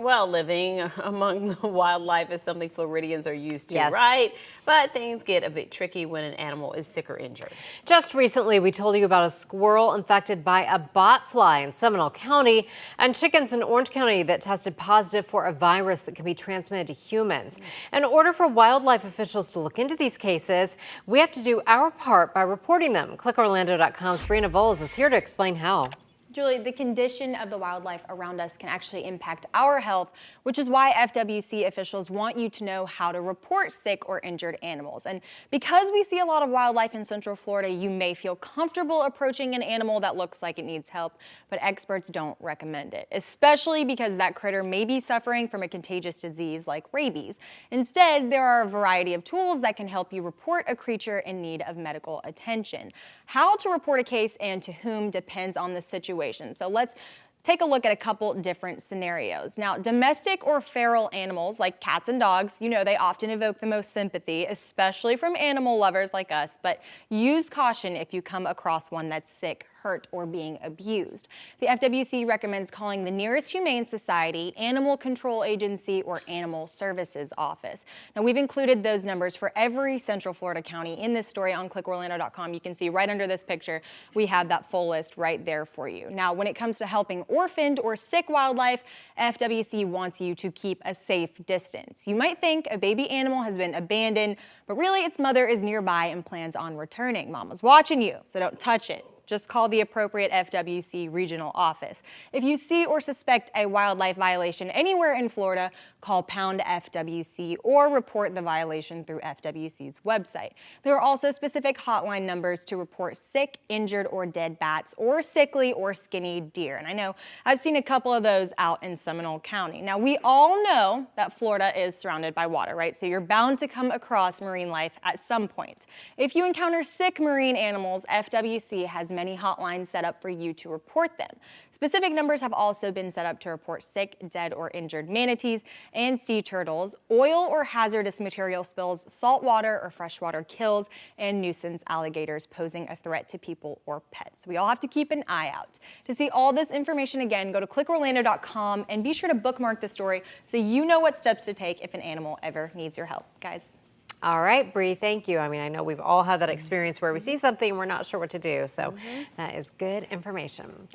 Well, living among the wildlife is something Floridians are used to, Yes. right? But things get a bit tricky when an animal is sick or injured. Just recently, we told you about a squirrel infected by a botfly in Seminole County and chickens in Orange County that tested positive for a virus that can be transmitted to humans. In order for wildlife officials to look into these cases, we have to do our part by reporting them. ClickOrlando.com's Sabrina Voles is here to explain how. Julie, the condition of the wildlife around us can actually impact our health, which is why FWC officials want you to know how to report sick or injured animals. And because we see a lot of wildlife in Central Florida, you may feel comfortable approaching an animal that looks like it needs help, but experts don't recommend it, especially because that critter may be suffering from a contagious disease like rabies. Instead, there are a variety of tools that can help you report a creature in need of medical attention. How to report a case and to whom depends on the situation. So let's take a look at a couple different scenarios. Now, domestic or feral animals like cats and dogs, they often evoke the most sympathy, especially from animal lovers like us, but use caution if you come across one that's sick, hurt, or being abused. The FWC recommends calling the nearest humane society, animal control agency, or animal services office. Now, we've included those numbers for every Central Florida county in this story on clickorlando.com. You can see right under this picture, we have that full list right there for you. Now, when it comes to helping orphaned or sick wildlife, FWC wants you to keep a safe distance. You might think a baby animal has been abandoned, but really its mother is nearby and plans on returning. Mama's watching you, so don't touch it. Just call the appropriate FWC regional office. If you see or suspect a wildlife violation anywhere in Florida, call pound FWC or report the violation through FWC's website. There are also specific hotline numbers to report sick, injured, or dead bats or sickly or skinny deer. And I know I've seen a couple of those out in Seminole County. Now, we all know that Florida is surrounded by water, right? So you're bound to come across marine life at some point. If you encounter sick marine animals, FWC has many hotlines set up for you to report them. Specific numbers have also been set up to report sick, dead, or injured manatees and sea turtles, oil or hazardous material spills, saltwater or freshwater kills, and nuisance alligators posing a threat to people or pets. We all have to keep an eye out. To see all this information again, go to clickorlando.com and be sure to bookmark the story so you know what steps to take if an animal ever needs your help. Guys. All right, Bree, thank you. I mean, I know we've all had that experience where we see something and we're not sure what to do. So that is good information.